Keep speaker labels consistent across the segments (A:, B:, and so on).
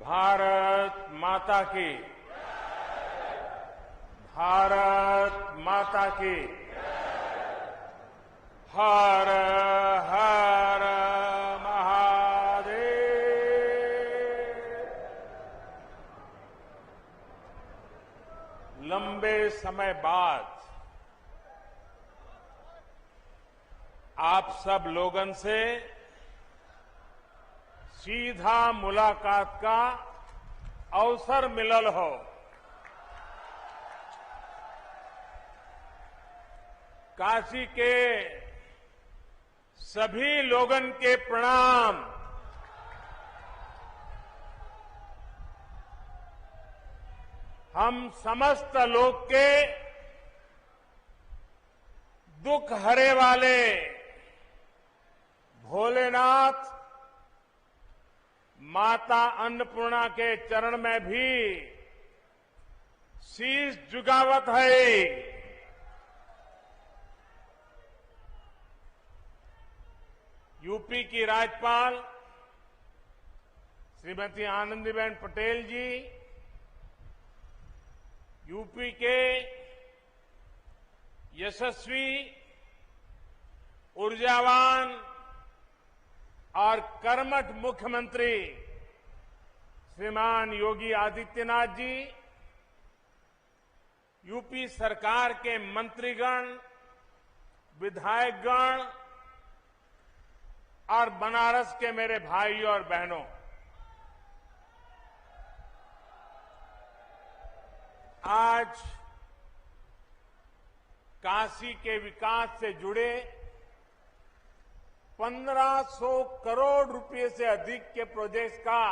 A: भारत माता की। भारत माता की। हर हर महादेव। लंबे समय बाद आप सब लोगन से सीधा मुलाकात का अवसर मिलल हो। काशी के सभी लोगन के प्रणाम। हम समस्त लोग के दुख हरे वाले भोलेनाथ माता अन्नपूर्णा के चरण में भी शीश झुकावत है। यूपी की राज्यपाल श्रीमती आनंदीबेन पटेल जी, यूपी के यशस्वी, ऊर्जावान और कर्मठ मुख्यमंत्री श्रीमान योगी आदित्यनाथ जी, यूपी सरकार के मंत्रीगण, विधायकगण और बनारस के मेरे भाइयों और बहनों, आज काशी के विकास से जुड़े 1500 करोड़ रुपए से अधिक के प्रोजेक्ट का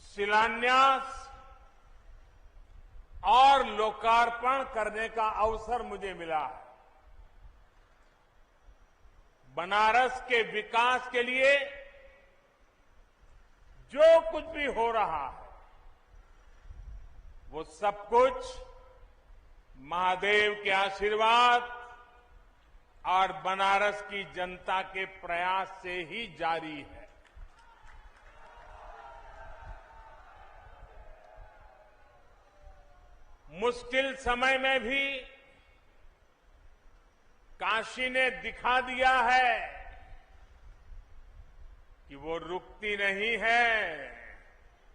A: शिलान्यास और लोकार्पण करने का अवसर मुझे मिला है। बनारस के विकास के लिए जो कुछ भी हो रहा है वो सब कुछ महादेव के आशीर्वाद और बनारस की जनता के प्रयास से ही जारी है। मुश्किल समय में भी काशी ने दिखा दिया है कि वो रुकती नहीं है,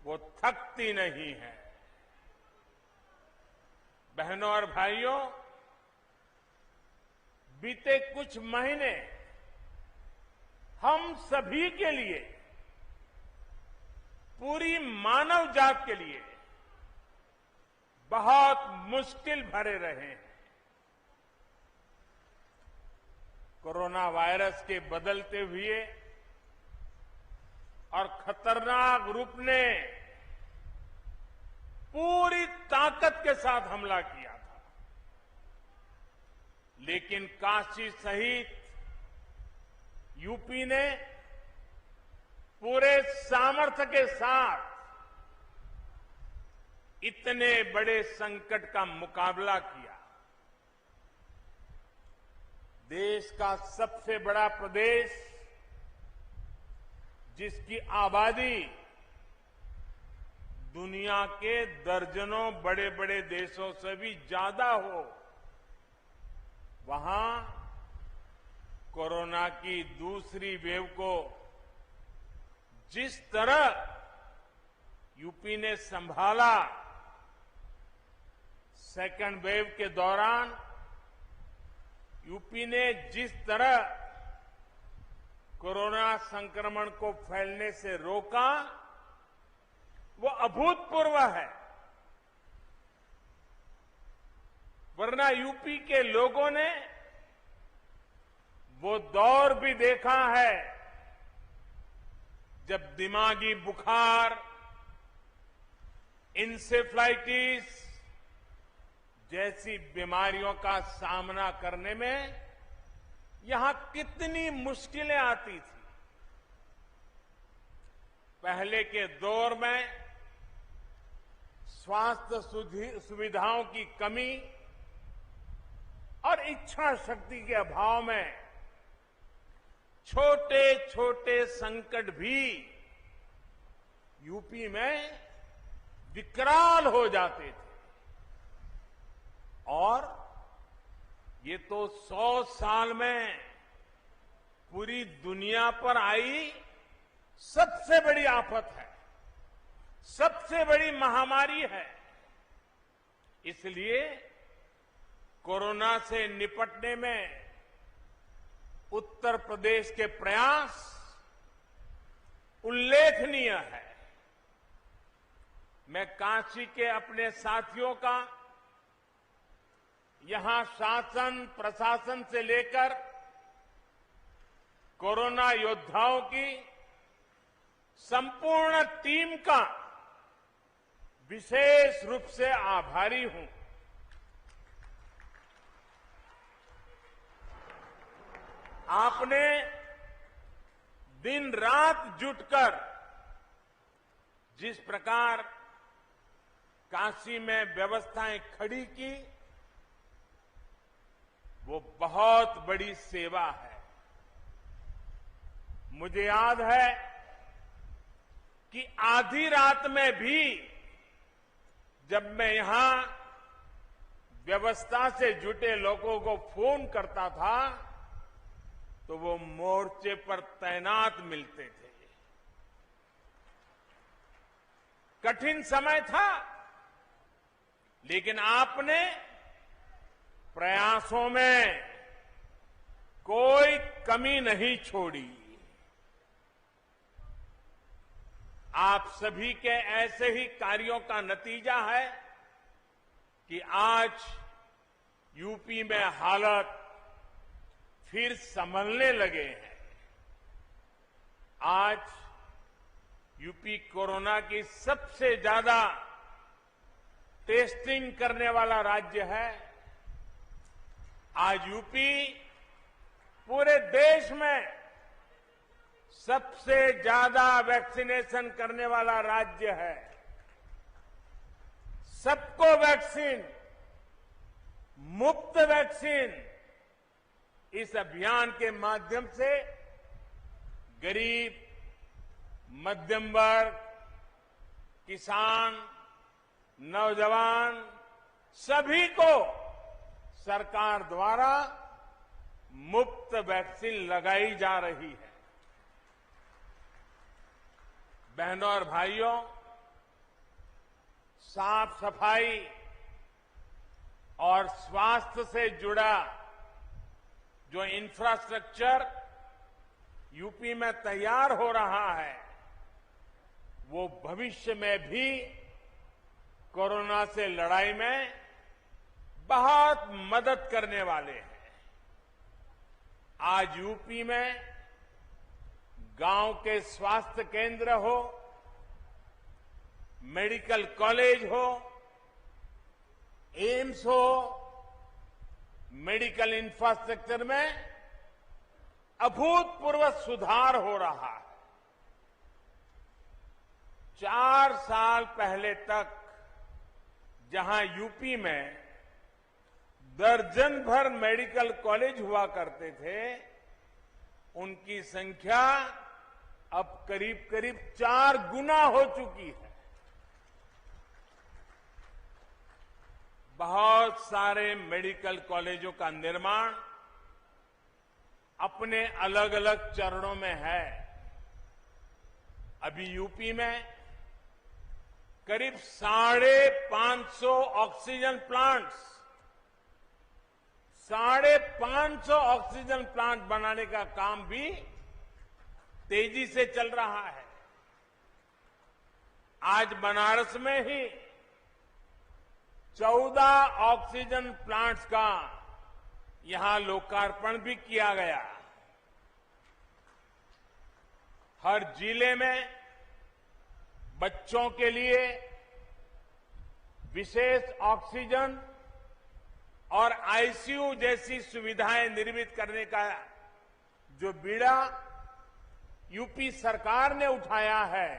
A: वो थकती नहीं है। बहनों और भाइयों, बीते कुछ महीने हम सभी के लिए, पूरी मानव जात के लिए बहुत मुश्किल भरे रहे हैं। कोरोना वायरस के बदलते हुए और खतरनाक रूप ने पूरी ताकत के साथ हमला किया था, लेकिन काशी सहित यूपी ने पूरे सामर्थ्य के साथ इतने बड़े संकट का मुकाबला किया। देश का सबसे बड़ा प्रदेश, जिसकी आबादी दुनिया के दर्जनों बड़े बड़े देशों से भी ज्यादा हो, वहां कोरोना की दूसरी वेव को जिस तरह यूपी ने संभाला, सेकेंड वेव के दौरान यूपी ने जिस तरह कोरोना संक्रमण को फैलने से रोका, वो अभूतपूर्व है। वरना यूपी के लोगों ने वो दौर भी देखा है जब दिमागी बुखार, इंसेफ्लाइटिस जैसी बीमारियों का सामना करने में यहां कितनी मुश्किलें आती थी। पहले के दौर में स्वास्थ्य सुविधाओं की कमी और इच्छा शक्ति के अभाव में छोटे छोटे संकट भी यूपी में विकराल हो जाते थे। और ये तो 100 साल में पूरी दुनिया पर आई सबसे बड़ी आफत है, सबसे बड़ी महामारी है। इसलिए कोरोना से निपटने में उत्तर प्रदेश के प्रयास उल्लेखनीय है। मैं काशी के अपने साथियों का, यहां शासन प्रशासन से लेकर कोरोना योद्धाओं की संपूर्ण टीम का विशेष रूप से आभारी हूं। आपने दिन रात जुटकर जिस प्रकार काशी में व्यवस्थाएं खड़ी की, वो बहुत बड़ी सेवा है। मुझे याद है कि आधी रात में भी जब मैं यहां व्यवस्था से जुटे लोगों को फोन करता था तो वो मोर्चे पर तैनात मिलते थे। कठिन समय था, लेकिन आपने प्रयासों में कोई कमी नहीं छोड़ी। आप सभी के ऐसे ही कार्यों का नतीजा है कि आज यूपी में हालत फिर संभलने लगे हैं। आज यूपी कोरोना की सबसे ज्यादा टेस्टिंग करने वाला राज्य है। आज यूपी पूरे देश में सबसे ज्यादा वैक्सीनेशन करने वाला राज्य है। सबको वैक्सीन, मुफ्त वैक्सीन, इस अभियान के माध्यम से गरीब, मध्यम वर्ग, किसान, नौजवान सभी को सरकार द्वारा मुफ्त वैक्सीन लगाई जा रही है। बहनों और भाइयों, साफ सफाई और स्वास्थ्य से जुड़ा जो इंफ्रास्ट्रक्चर यूपी में तैयार हो रहा है, वो भविष्य में भी कोरोना से लड़ाई में बहुत मदद करने वाले हैं। आज यूपी में गांव के स्वास्थ्य केंद्र हो, मेडिकल कॉलेज हो, एम्स हो, मेडिकल इंफ्रास्ट्रक्चर में अभूतपूर्व सुधार हो रहा है। 4 साल पहले तक जहां यूपी में दर्जन भर मेडिकल कॉलेज हुआ करते थे, उनकी संख्या अब करीब करीब 4 गुना हो चुकी है। बहुत सारे मेडिकल कॉलेजों का निर्माण अपने अलग अलग चरणों में है। अभी यूपी में करीब 550 ऑक्सीजन प्लांट्स, 550 ऑक्सीजन प्लांट बनाने का काम भी तेजी से चल रहा है। आज बनारस में ही 14 ऑक्सीजन प्लांट्स का यहां लोकार्पण भी किया गया। हर जिले में बच्चों के लिए विशेष ऑक्सीजन और आईसीयू जैसी सुविधाएं निर्मित करने का जो बीड़ा यूपी सरकार ने उठाया है,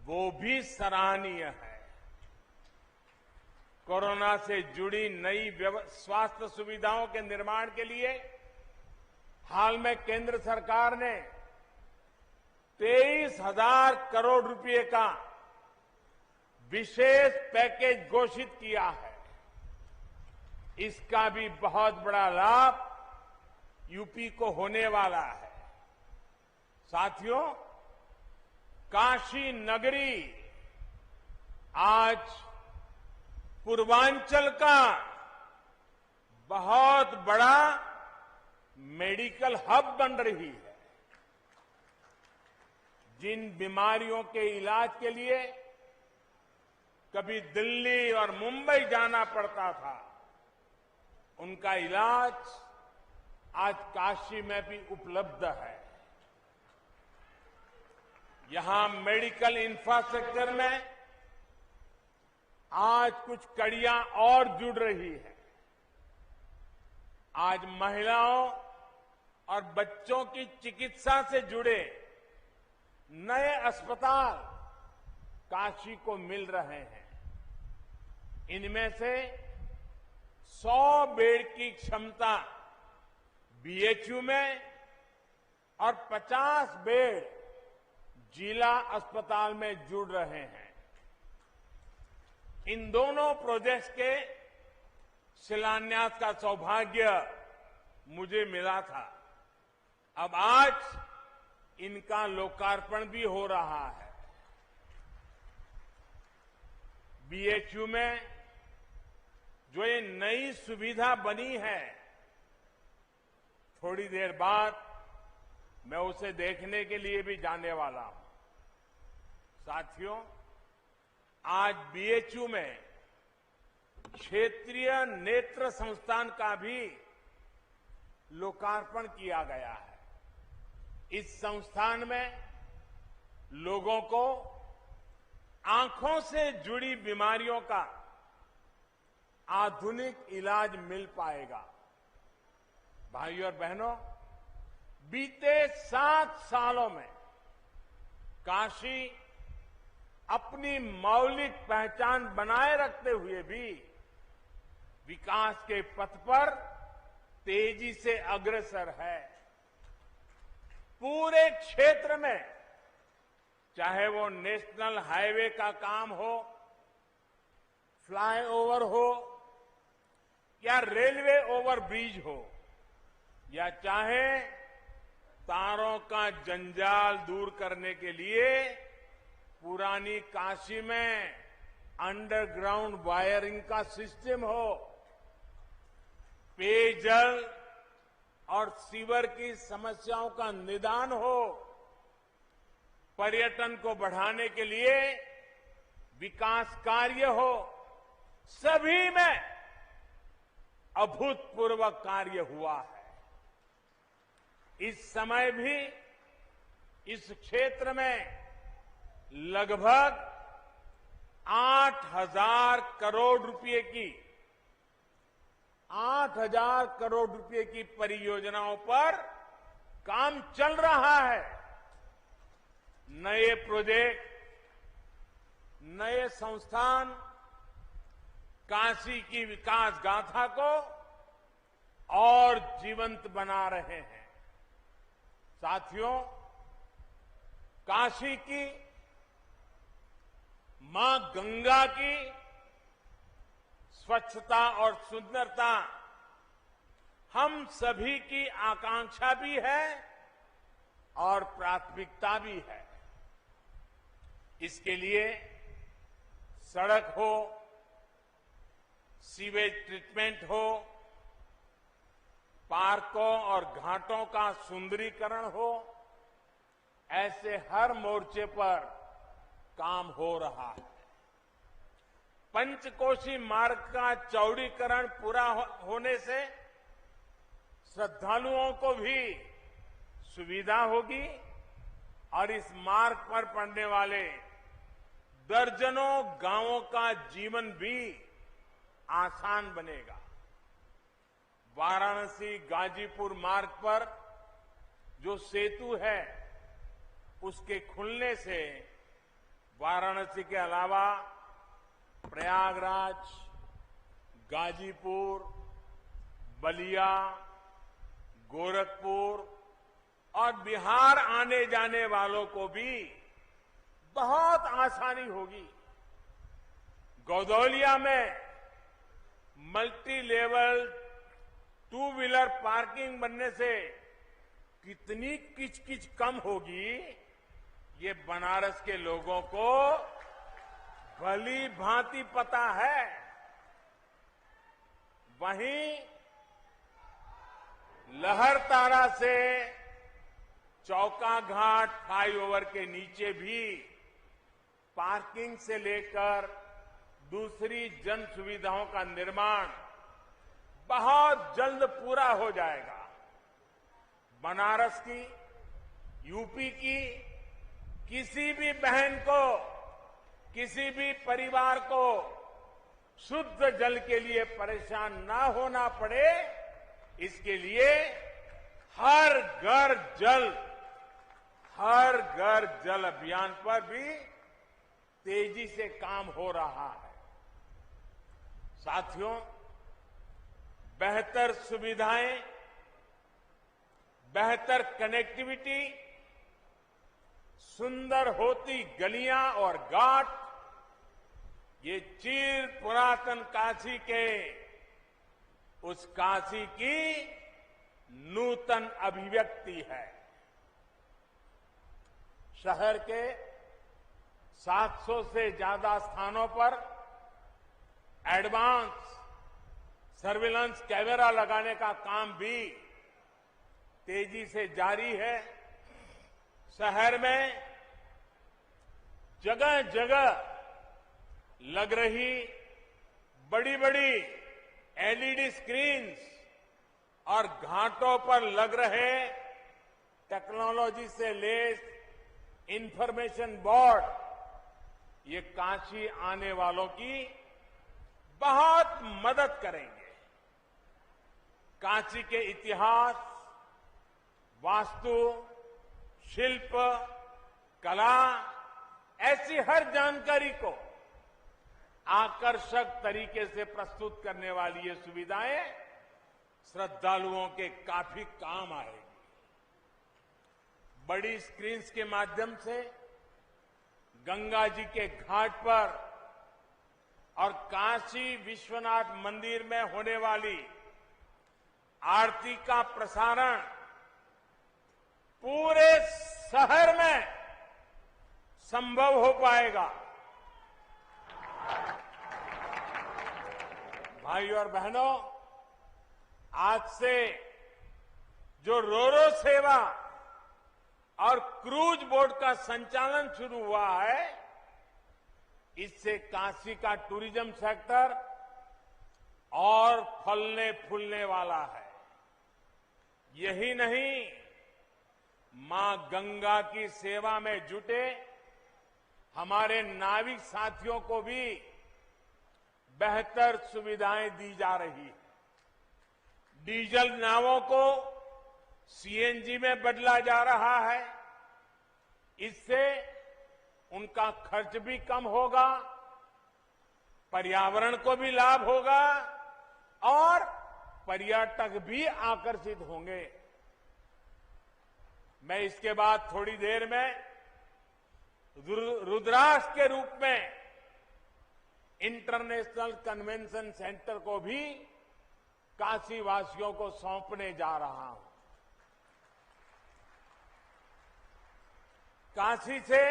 A: वो भी सराहनीय है। कोरोना से जुड़ी नई स्वास्थ्य सुविधाओं के निर्माण के लिए हाल में केंद्र सरकार ने 23,000 करोड़ रुपए का विशेष पैकेज घोषित किया है। इसका भी बहुत बड़ा लाभ यूपी को होने वाला है। साथियों, काशी नगरी आज पूर्वांचल का बहुत बड़ा मेडिकल हब बन रही है। जिन बीमारियों के इलाज के लिए कभी दिल्ली और मुंबई जाना पड़ता था, उनका इलाज आज काशी में भी उपलब्ध है। यहां मेडिकल इंफ्रास्ट्रक्चर में आज कुछ कड़ियां और जुड़ रही है। आज महिलाओं और बच्चों की चिकित्सा से जुड़े नए अस्पताल काशी को मिल रहे हैं। इनमें से 100 बेड की क्षमता बीएचयू में और 50 बेड जिला अस्पताल में जुड़ रहे हैं। इन दोनों प्रोजेक्ट्स के शिलान्यास का सौभाग्य मुझे मिला था। अब आज इनका लोकार्पण भी हो रहा है। बीएचयू में जो ये नई सुविधा बनी है, थोड़ी देर बाद मैं उसे देखने के लिए भी जाने वाला हूं। साथियों, आज बीएचयू में क्षेत्रीय नेत्र संस्थान का भी लोकार्पण किया गया है। इस संस्थान में लोगों को आंखों से जुड़ी बीमारियों का आधुनिक इलाज मिल पाएगा। भाइयों और बहनों, बीते 7 सालों में काशी अपनी मौलिक पहचान बनाए रखते हुए भी विकास के पथ पर तेजी से अग्रसर है। पूरे क्षेत्र में, चाहे वो नेशनल हाईवे का काम हो, फ्लाईओवर हो या रेलवे ओवरब्रिज हो, या चाहे तारों का जंजाल दूर करने के लिए पुरानी काशी में अंडरग्राउंड वायरिंग का सिस्टम हो, पेयजल और सीवर की समस्याओं का निदान हो, पर्यटन को बढ़ाने के लिए विकास कार्य हो, सभी में अभूतपूर्व कार्य हुआ है। इस समय भी इस क्षेत्र में लगभग 8,000 करोड़ रुपए की परियोजनाओं पर काम चल रहा है। नए प्रोजेक्ट, नए संस्थान काशी की विकास गाथा को और जीवंत बना रहे हैं। साथियों, काशी की मां गंगा की स्वच्छता और सुंदरता हम सभी की आकांक्षा भी है और प्राथमिकता भी है। इसके लिए सड़क हो, सीवेज ट्रीटमेंट हो, पार्कों और घाटों का सुंदरीकरण हो, ऐसे हर मोर्चे पर काम हो रहा है। पंचकोशी मार्ग का चौड़ीकरण पूरा होने से श्रद्धालुओं को भी सुविधा होगी और इस मार्ग पर पड़ने वाले दर्जनों गांवों का जीवन भी आसान बनेगा। वाराणसी गाजीपुर मार्ग पर जो सेतु है, उसके खुलने से वाराणसी के अलावा प्रयागराज, गाजीपुर, बलिया, गोरखपुर, और बिहार आने जाने वालों को भी बहुत आसानी होगी। गौदौलिया में multi level two wheeler parking बनने से कितनी किचकिच कम होगी, ये बनारस के लोगों को भली भांति पता है। वहीं लहरतारा से चौका घाट फ्लाईओवर के नीचे भी पार्किंग से लेकर दूसरी जन सुविधाओं का निर्माण बहुत जल्द पूरा हो जाएगा। बनारस की, यूपी की किसी भी बहन को, किसी भी परिवार को शुद्ध जल के लिए परेशान ना होना पड़े, इसके लिए हर घर जल अभियान पर भी तेजी से काम हो रहा है। साथियों, बेहतर सुविधाएं, बेहतर कनेक्टिविटी, सुंदर होती गलियां और घाट, ये चिर पुरातन काशी के उस काशी की नूतन अभिव्यक्ति है। शहर के 700 से ज्यादा स्थानों पर एडवांस सर्विलांस कैमरा लगाने का काम भी तेजी से जारी है। शहर में जगह जगह लग रही बड़ी बड़ी एलईडी स्क्रीन्स और घाटों पर लग रहे टेक्नोलॉजी से लैस इंफॉर्मेशन बोर्ड, ये काशी आने वालों की बहुत मदद करेंगे। काशी के इतिहास, वास्तु, शिल्प, कला, ऐसी हर जानकारी को आकर्षक तरीके से प्रस्तुत करने वाली ये सुविधाएं श्रद्धालुओं के काफी काम आएगी। बड़ी स्क्रीन्स के माध्यम से गंगा जी के घाट पर और काशी विश्वनाथ मंदिर में होने वाली आरती का प्रसारण पूरे शहर में संभव हो पाएगा। भाइयों और बहनों, आज से जो रोरो सेवा और क्रूज बोट का संचालन शुरू हुआ है, इससे काशी का टूरिज्म सेक्टर और फलने फूलने वाला है। यही नहीं, मां गंगा की सेवा में जुटे हमारे नाविक साथियों को भी बेहतर सुविधाएं दी जा रही है। डीजल नावों को सीएनजी में बदला जा रहा है। इससे उनका खर्च भी कम होगा, पर्यावरण को भी लाभ होगा और पर्यटक भी आकर्षित होंगे। मैं इसके बाद थोड़ी देर में रुद्राक्ष के रूप में इंटरनेशनल कन्वेंशन सेंटर को भी काशी वासियों को सौंपने जा रहा हूं। काशी से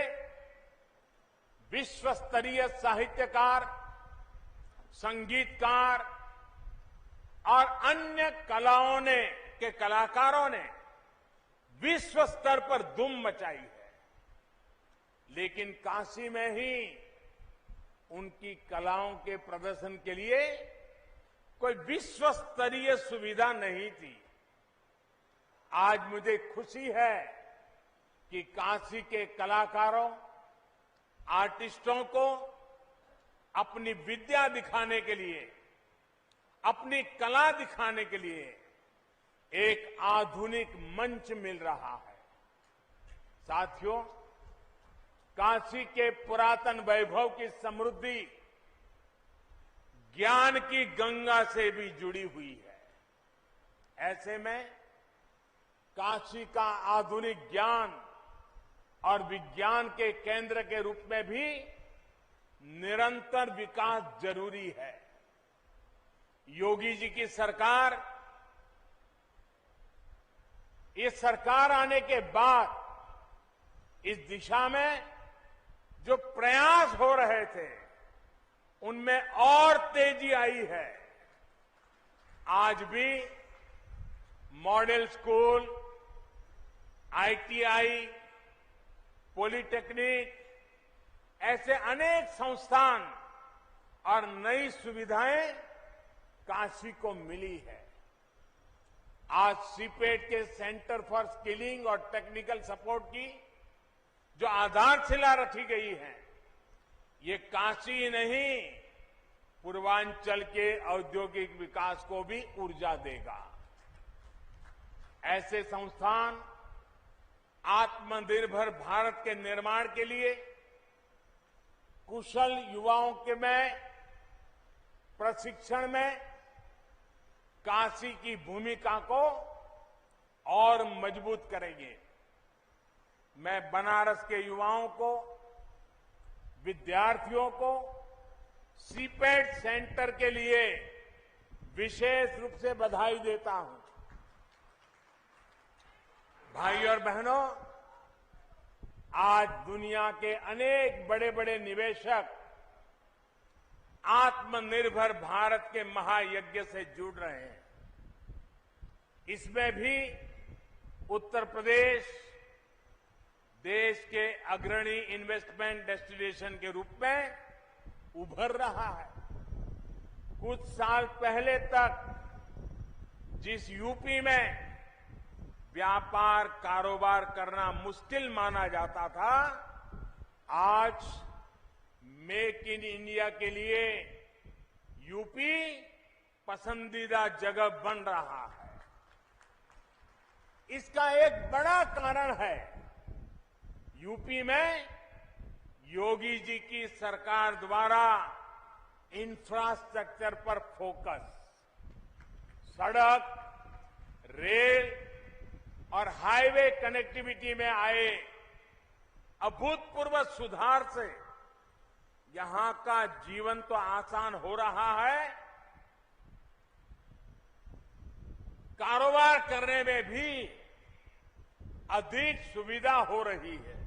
A: विश्व स्तरीय साहित्यकार, संगीतकार और अन्य कलाकारों ने विश्व स्तर पर धूम मचाई है। लेकिन काशी में ही उनकी कलाओं के प्रदर्शन के लिए कोई विश्व स्तरीय सुविधा नहीं थी। आज मुझे खुशी है कि काशी के कलाकारों, आर्टिस्टों को अपनी विद्या दिखाने के लिए, अपनी कला दिखाने के लिए एक आधुनिक मंच मिल रहा है। साथियों, काशी के पुरातन वैभव की समृद्धि ज्ञान की गंगा से भी जुड़ी हुई है। ऐसे में काशी का आधुनिक ज्ञान और विज्ञान के केंद्र के रूप में भी निरंतर विकास जरूरी है। योगी जी की सरकार, ये सरकार आने के बाद इस दिशा में जो प्रयास हो रहे थे उनमें और तेजी आई है। आज भी मॉडल स्कूल, आईटीआई, पॉलिटेक्निक, ऐसे अनेक संस्थान और नई सुविधाएं काशी को मिली है। आज सीपेट के सेंटर फॉर स्किलिंग और टेक्निकल सपोर्ट की जो आधारशिला रखी गई है, ये काशी ही नहीं, पूर्वांचल के औद्योगिक विकास को भी ऊर्जा देगा। ऐसे संस्थान आत्मनिर्भर भारत के निर्माण के लिए कुशल युवाओं के में प्रशिक्षण में काशी की भूमिका को और मजबूत करेंगे। मैं बनारस के युवाओं को, विद्यार्थियों को सीपेट सेंटर के लिए विशेष रूप से बधाई देता हूं। भाई और बहनों, आज दुनिया के अनेक बड़े बड़े निवेशक आत्मनिर्भर भारत के महायज्ञ से जुड़ रहे हैं। इसमें भी उत्तर प्रदेश देश के अग्रणी इन्वेस्टमेंट डेस्टिनेशन के रूप में उभर रहा है। कुछ साल पहले तक जिस यूपी में व्यापार कारोबार करना मुश्किल माना जाता था, आज मेक इन इंडिया के लिए यूपी पसंदीदा जगह बन रहा है। इसका एक बड़ा कारण है यूपी में योगी जी की सरकार द्वारा इंफ्रास्ट्रक्चर पर फोकस, सड़क, रेल और हाईवे कनेक्टिविटी में आए अभूतपूर्व सुधार से यहां का जीवन तो आसान हो रहा है, कारोबार करने में भी अधिक सुविधा हो रही है।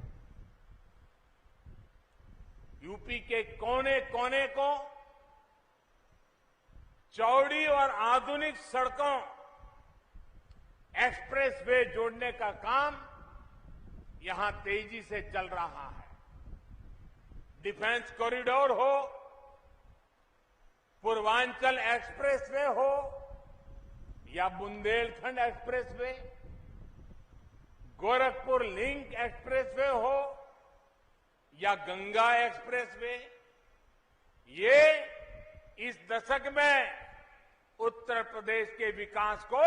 A: यूपी के कोने कोने को चौड़ी और आधुनिक सड़कों, एक्सप्रेसवे जोड़ने का काम यहां तेजी से चल रहा है। डिफेंस कॉरिडोर हो, पूर्वांचल एक्सप्रेसवे हो या Bundelkhand expressway, Gorakhpur link expressway हो या गंगा एक्सप्रेसवे, ये इस दशक में उत्तर प्रदेश के विकास को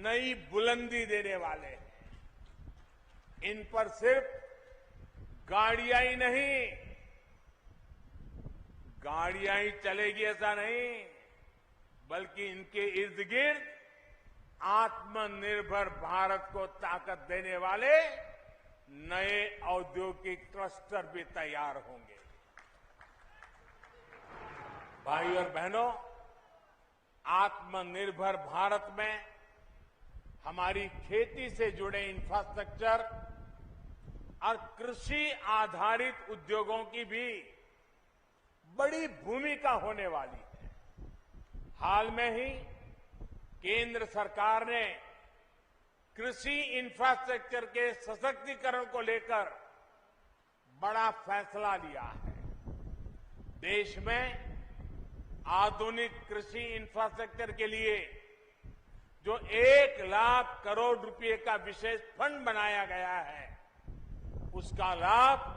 A: नई बुलंदी देने वाले हैं। इन पर सिर्फ गाड़ियां ही नहीं, गाड़ियां ही चलेगी ऐसा नहीं, बल्कि इनके इर्द गिर्द आत्मनिर्भर भारत को ताकत देने वाले नए औद्योगिक क्लस्टर भी तैयार होंगे। भाई और बहनों, आत्मनिर्भर भारत में हमारी खेती से जुड़े इंफ्रास्ट्रक्चर और कृषि आधारित उद्योगों की भी बड़ी भूमिका होने वाली है। हाल में ही केंद्र सरकार ने कृषि इंफ्रास्ट्रक्चर के सशक्तिकरण को लेकर बड़ा फैसला लिया है। देश में आधुनिक कृषि इंफ्रास्ट्रक्चर के लिए जो 1 लाख करोड़ रुपए का विशेष फंड बनाया गया है, उसका लाभ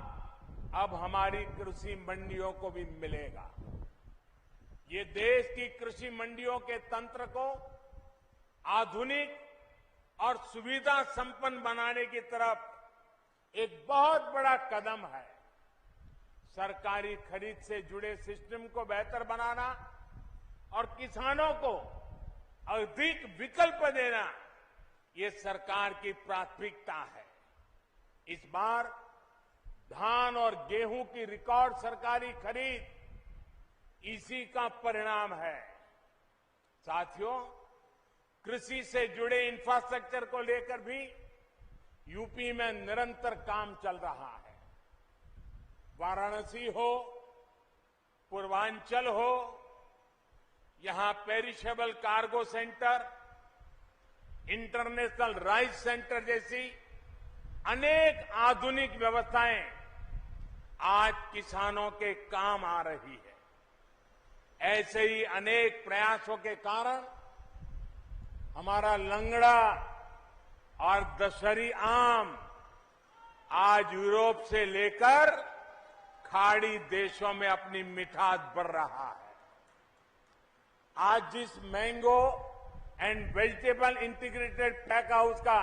A: अब हमारी कृषि मंडियों को भी मिलेगा। ये देश की कृषि मंडियों के तंत्र को आधुनिक और सुविधा संपन्न बनाने की तरफ एक बहुत बड़ा कदम है। सरकारी खरीद से जुड़े सिस्टम को बेहतर बनाना और किसानों को अधिक विकल्प देना, ये सरकार की प्राथमिकता है। इस बार धान और गेहूं की रिकॉर्ड सरकारी खरीद इसी का परिणाम है। साथियों, कृषि से जुड़े इंफ्रास्ट्रक्चर को लेकर भी यूपी में निरंतर काम चल रहा है। वाराणसी हो, पूर्वांचल हो, यहां perishable cargo centre, international rice centre जैसी अनेक आधुनिक व्यवस्थाएं आज किसानों के काम आ रही है। ऐसे ही अनेक प्रयासों के कारण हमारा लंगड़ा और दशहरी आम आज यूरोप से लेकर खाड़ी देशों में अपनी मिठास बढ़ रहा है। आज जिस mango and vegetable integrated pack house का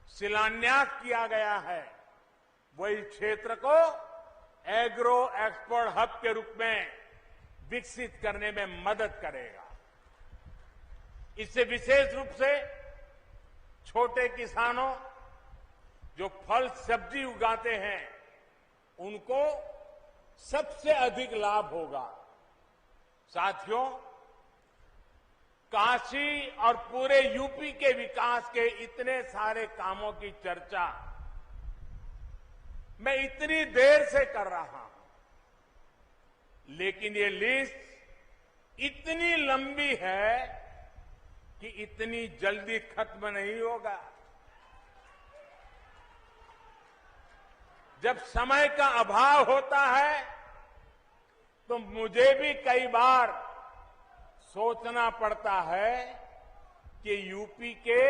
A: शिलान्यास किया गया है, वही क्षेत्र को एग्रो एक्सपोर्ट हब के रूप में विकसित करने में मदद करेगा। इससे विशेष रूप से छोटे किसानों जो फल सब्जी उगाते हैं, उनको सबसे अधिक लाभ होगा। साथियों, काशी और पूरे यूपी के विकास के इतने सारे कामों की चर्चा मैं इतनी देर से कर रहा हूं, लेकिन ये लिस्ट इतनी लंबी है कि इतनी जल्दी खत्म नहीं होगा। जब समय का अभाव होता है तो मुझे भी कई बार सोचना पड़ता है कि यूपी के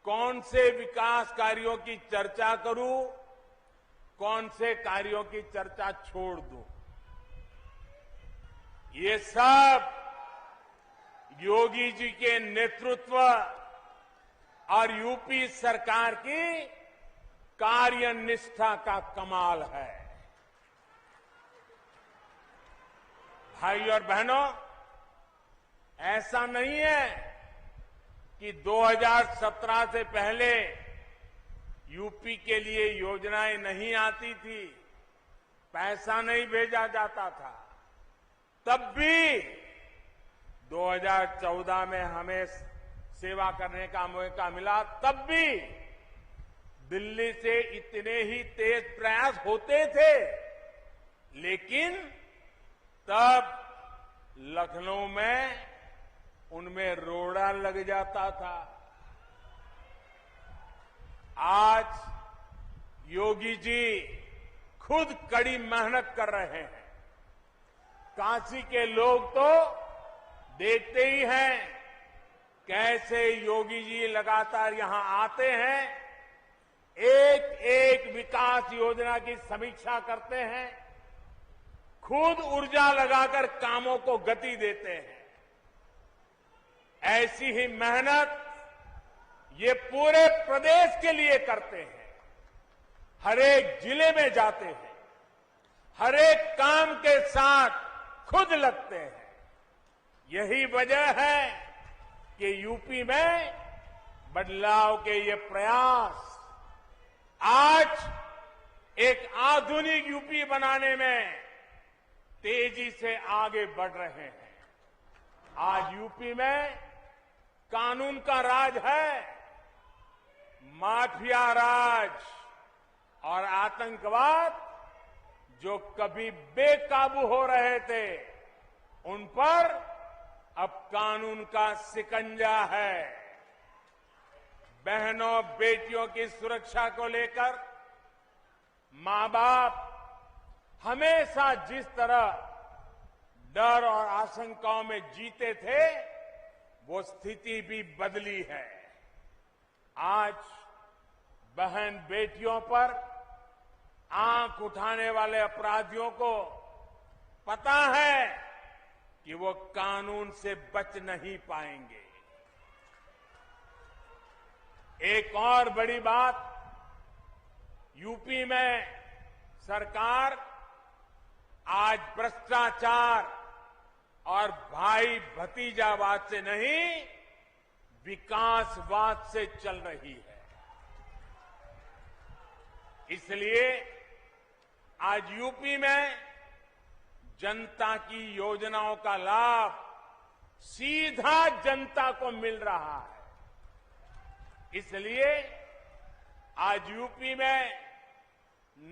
A: कौन से विकास कार्यों की चर्चा करूं, कौन से कार्यों की चर्चा छोड़ दूं। ये सब योगी जी के नेतृत्व और यूपी सरकार की कार्यनिष्ठा का कमाल है। भाई और बहनों, ऐसा नहीं है कि 2017 से पहले यूपी के लिए योजनाएं नहीं आती थी, पैसा नहीं भेजा जाता था। तब भी 2014 में हमें सेवा करने का मौका मिला, तब भी दिल्ली से इतने ही तेज प्रयास होते थे, लेकिन तब लखनऊ में उनमें रोड़ा लग जाता था। आज योगी जी खुद कड़ी मेहनत कर रहे हैं। काशी के लोग तो देखते ही हैं कैसे योगी जी लगातार यहां आते हैं, एक एक विकास योजना की समीक्षा करते हैं, खुद ऊर्जा लगाकर कामों को गति देते हैं। ऐसी ही मेहनत ये पूरे प्रदेश के लिए करते हैं। हर एक जिले में जाते हैं, हर एक काम के साथ खुद लगते हैं। यही वजह है कि यूपी में बदलाव के ये प्रयास आज एक आधुनिक यूपी बनाने में तेजी से आगे बढ़ रहे हैं। आज यूपी में कानून का राज है, माफिया राज और आतंकवाद जो कभी बेकाबू हो रहे थे, उन पर अब कानून का शिकंजा है। बहनों बेटियों की सुरक्षा को लेकर मां बाप हमेशा जिस तरह डर और आशंकाओं में जीते थे, वो स्थिति भी बदली है। आज बहन बेटियों पर आंख उठाने वाले अपराधियों को पता है कि वो कानून से बच नहीं पाएंगे। एक और बड़ी बात, यूपी में सरकार आज भ्रष्टाचार और भाई भतीजावाद से नहीं, विकासवाद से चल रही है। इसलिए आज यूपी में जनता की योजनाओं का लाभ सीधा जनता को मिल रहा है। इसलिए आज यूपी में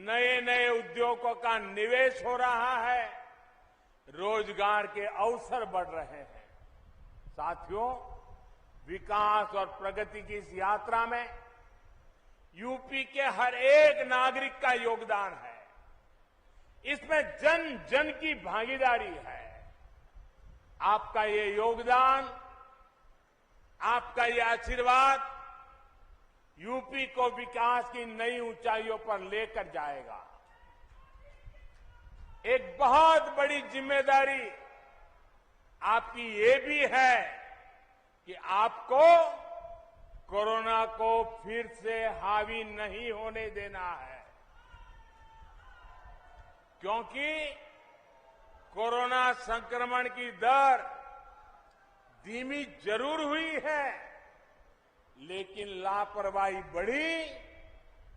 A: नए नए उद्योगों का निवेश हो रहा है, रोजगार के अवसर बढ़ रहे हैं। साथियों, विकास और प्रगति की इस यात्रा में यूपी के हर एक नागरिक का योगदान है। इसमें जन जन की भागीदारी है। आपका ये योगदान, आपका ये आशीर्वाद यूपी को विकास की नई ऊंचाइयों पर लेकर जाएगा। एक बहुत बड़ी जिम्मेदारी आपकी ये भी है कि आपको कोरोना को फिर से हावी नहीं होने देना है, क्योंकि कोरोना संक्रमण की दर धीमी जरूर हुई है, लेकिन लापरवाही बढ़ी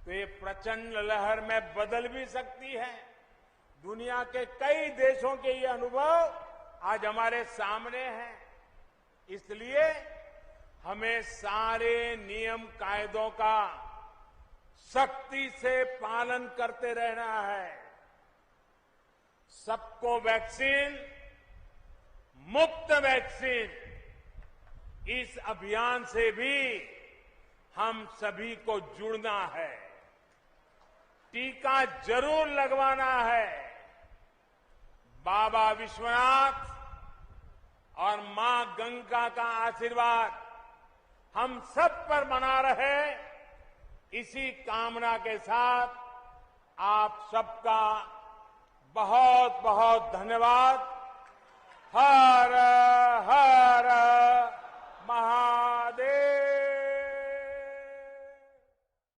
A: तो ये प्रचंड लहर में बदल भी सकती है। दुनिया के कई देशों के ये अनुभव आज हमारे सामने हैं। इसलिए हमें सारे नियम कायदों का सख्ती से पालन करते रहना है। सबको वैक्सीन, मुफ्त वैक्सीन, इस अभियान से भी हम सभी को जुड़ना है। टीका जरूर लगवाना है। बाबा विश्वनाथ और मां गंगा का आशीर्वाद हम सब पर बना रहे, इसी कामना के साथ आप सबका बहुत बहुत धन्यवाद। हर हर